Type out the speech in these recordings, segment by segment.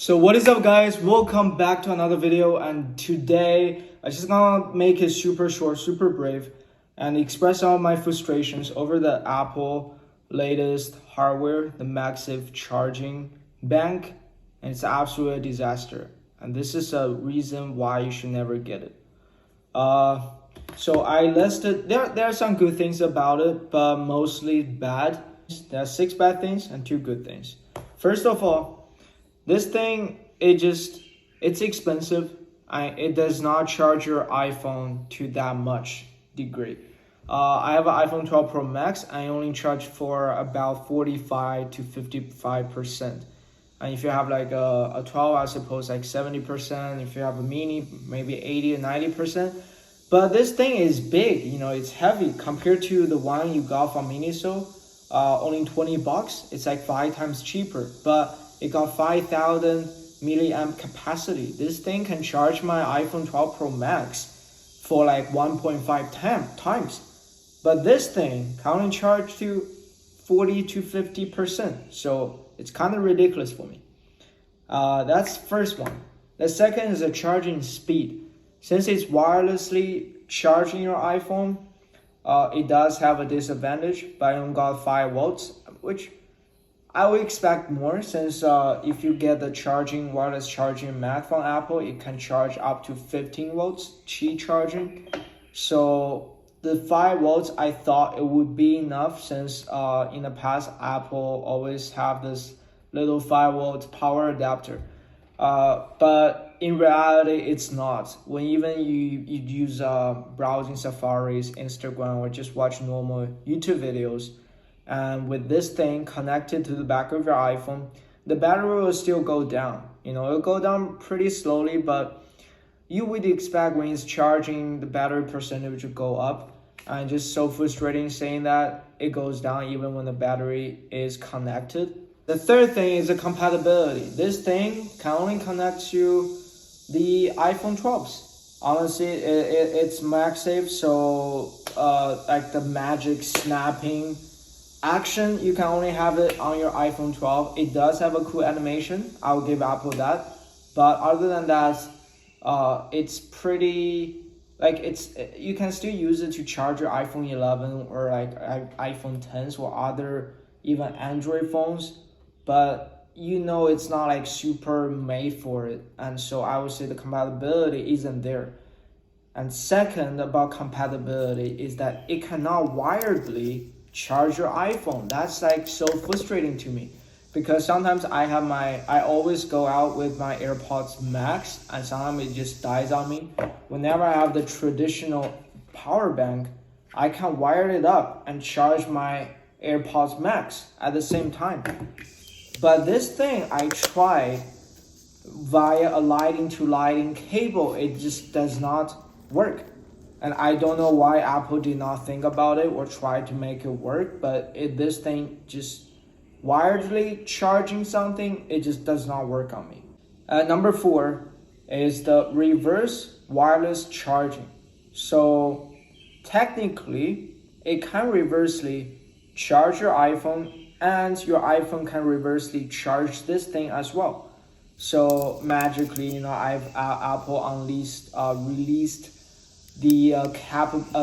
So what is up, guys? Welcome back to another video, and today I just gonna make it super short, super brief, and express all my frustrations over the Apple latest hardware, the MagSafe charging bank, and it's absolutely a disaster. And this is a reason why you should never get it. So I listed there are some good things about it, but mostly bad. There are 6 bad things and 2 good things. First of all, this thing, it's expensive. It does not charge your iPhone to that much degree. I have an iPhone 12 Pro Max. I only charge for about 45 to 55%. And if you have like a 12, I suppose like 70%. If you have a mini, maybe 80 or 90%. But this thing is big, it's heavy compared to the one you got from Miniso. Only $20. It's like 5 times cheaper, but it got 5,000 milliamp capacity. This thing can charge my iPhone 12 Pro Max for like 1.5 times. But this thing can only charge to 40 to 50%. So it's kind of ridiculous for me. That's the first one. The second is the charging speed. Since it's wirelessly charging your iPhone, it does have a disadvantage, but I only got 5 volts, which I would expect more, since if you get the wireless charging mat from Apple, it can charge up to 15 volts Qi charging. So the 5 volts, I thought it would be enough, since in the past Apple always have this little 5 volt power adapter. But in reality, it's not. When even you use browsing Safari's, Instagram, or just watch normal YouTube videos, and with this thing connected to the back of your iPhone, the battery will still go down. It'll go down pretty slowly, but you would expect when it's charging, the battery percentage will go up. And just so frustrating saying that it goes down even when the battery is connected. The third thing is the compatibility. This thing can only connect to the iPhone 12s. Honestly, it's MagSafe, so like the magic snapping action, you can only have it on your iPhone 12. It does have a cool animation. I'll give Apple that. But other than that, it's pretty, you can still use it to charge your iPhone 11 or like iPhone 10s or other even Android phones. But it's not like super made for it. And so I would say the compatibility isn't there. And second about compatibility is that it cannot wiredly charge your iPhone. That's like so frustrating to me, because sometimes I always go out with my AirPods Max, and sometimes it just dies on me. Whenever I have the traditional power bank, I can wire it up and charge my AirPods Max at the same time. But this thing, I tried via a lighting to lighting cable, it just does not work. And I don't know why Apple did not think about it or try to make it work, but this thing just wirelessly charging something, it just does not work on me. Number 4 is the reverse wireless charging. So technically, it can reversely charge your iPhone, and your iPhone can reversely charge this thing as well. So magically, Apple released the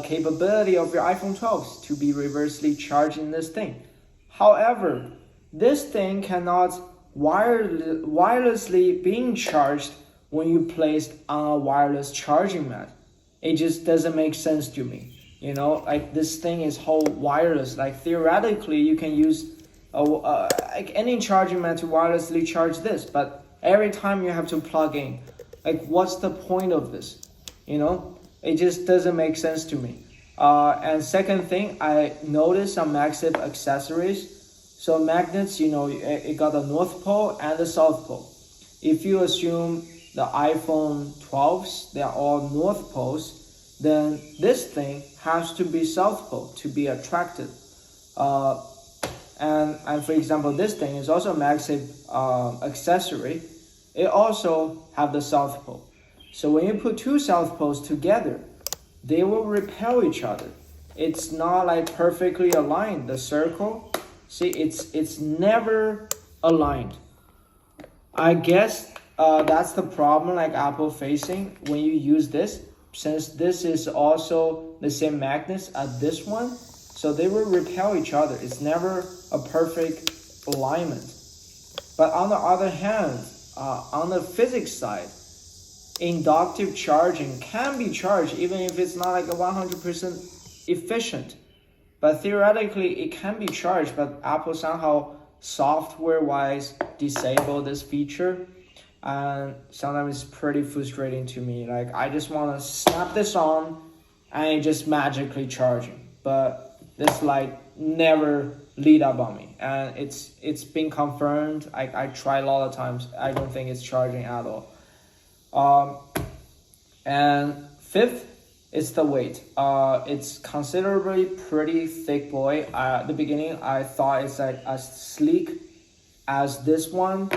capability of your iPhone 12s to be reversely charging this thing. However, this thing cannot wirelessly being charged when you place on a wireless charging mat. It just doesn't make sense to me. Like this thing is whole wireless. Like theoretically, you can use like any charging mat to wirelessly charge this, but every time you have to plug in. Like, what's the point of this? It just doesn't make sense to me. And second thing, I noticed some MagSafe accessories. So magnets, it got the North Pole and the South Pole. If you assume the iPhone 12s, they're all North Poles, then this thing has to be South Pole to be attractive. And for example, this thing is also a MagSafe accessory. It also have the South Pole. So when you put 2 South Poles together, they will repel each other. It's not like perfectly aligned. The circle, see, it's never aligned. I guess that's the problem like Apple facing when you use this, since this is also the same magnets as this one, so they will repel each other. It's never a perfect alignment. But on the other hand, on the physics side, inductive charging can be charged even if it's not like a 100% efficient. But theoretically, it can be charged, but Apple somehow software-wise disable this feature. And sometimes it's pretty frustrating to me. Like, I just want to snap this on and it just magically charging. But this light never lit up on me. And it's been confirmed. I tried a lot of times. I don't think it's charging at all. And fifth, it's the weight. It's considerably pretty thick boy. At the beginning, I thought it's like as sleek as this one,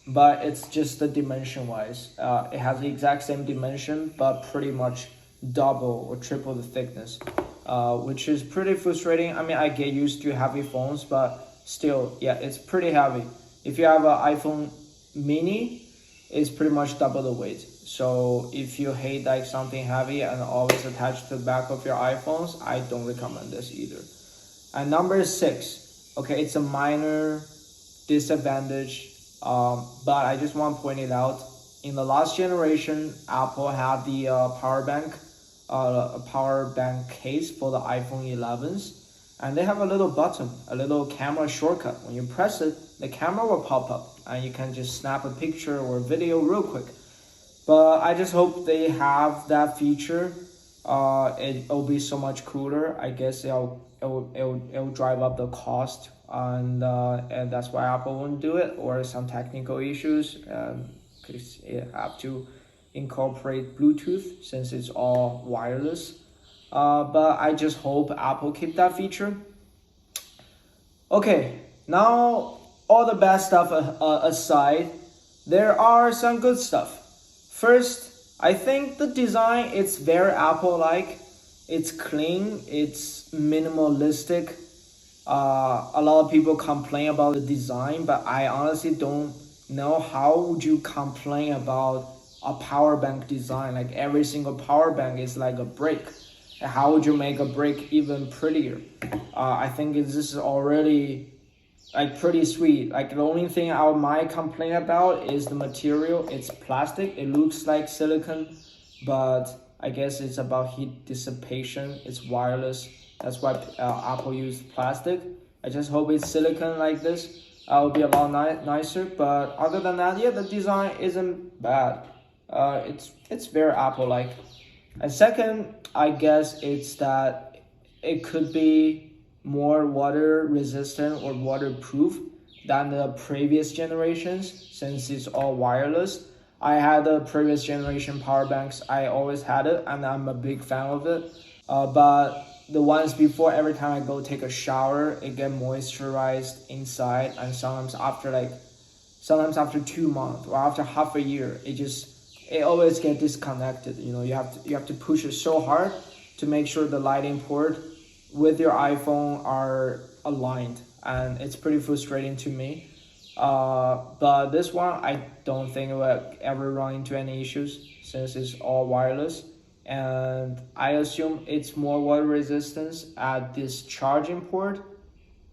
but it's just the dimension wise. It has the exact same dimension, but pretty much double or triple the thickness, which is pretty frustrating. I mean, I get used to heavy phones, but still, yeah, it's pretty heavy. If you have an iPhone mini, it's pretty much double the weight. So if you hate like something heavy and always attached to the back of your iPhones, I don't recommend this either. And number 6, okay, it's a minor disadvantage, but I just want to point it out. In the last generation, Apple had the power bank case for the iPhone 11s, and they have a little button, a little camera shortcut. When you press it, the camera will pop up, and you can just snap a picture or video real quick. But I just hope they have that feature. It'll be so much cooler. I guess it'll drive up the cost, and that's why Apple won't do it, or some technical issues. Because you have to incorporate Bluetooth since it's all wireless. But I just hope Apple keep that feature. Okay, now all the bad stuff aside, there are some good stuff. First, I think the design, it's very Apple-like. It's clean, it's minimalistic. A lot of people complain about the design, but I honestly don't know how would you complain about a power bank design. Like every single power bank is like a brick. And how would you make a brick even prettier? I think this is already like pretty sweet. Like the only thing I might complain about is the material. It's plastic. It looks like silicone, but I guess it's about heat dissipation. It's wireless. That's why Apple used plastic. I just hope it's silicone like this. It will be a lot nicer. But other than that, yeah, the design isn't bad. It's very Apple-like. And second, I guess it's that it could be more water resistant or waterproof than the previous generations, since it's all wireless. I had the previous generation power banks. I always had it and I'm a big fan of it. But the ones before, every time I go take a shower, it get moisturized inside, and sometimes after 2 months or after half a year, it always get disconnected. You know, you have to push it so hard to make sure the lighting port with your iPhone are aligned, and it's pretty frustrating to me. But this one, I don't think it will ever run into any issues since it's all wireless, and I assume it's more water resistance at this charging port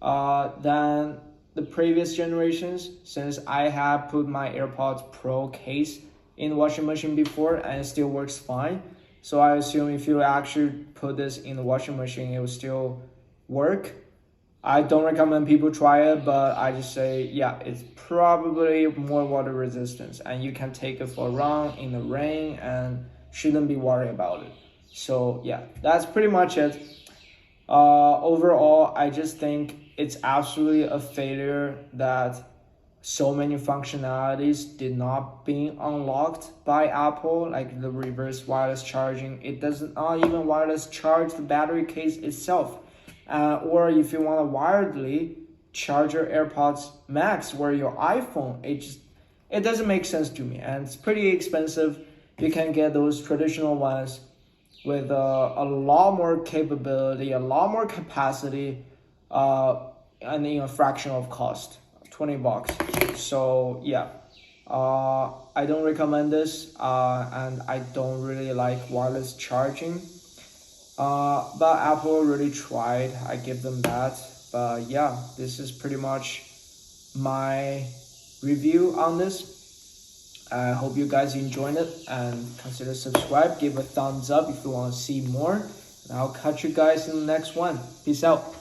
than the previous generations, since I have put my AirPods Pro case in the washing machine before and it still works fine. So I assume if you actually put this in the washing machine, it will still work. I don't recommend people try it, but I just say, yeah, it's probably more water resistance, and you can take it for a run in the rain and shouldn't be worried about it. So yeah, that's pretty much it. Overall, I just think it's absolutely a failure that so many functionalities did not being unlocked by Apple, like the reverse wireless charging. It doesn't even wireless charge the battery case itself. Or if you want to wirelessly charge your AirPods Max or your iPhone, it doesn't make sense to me, and it's pretty expensive. You can get those traditional ones with a lot more capability, a lot more capacity, and in a fraction of cost, $20. So yeah, I don't recommend this, and I don't really like wireless charging. But Apple really tried. I give them that. But yeah, this is pretty much my review on this. I hope you guys enjoyed it and consider subscribe. Give a thumbs up if you want to see more. And I'll catch you guys in the next one. Peace out.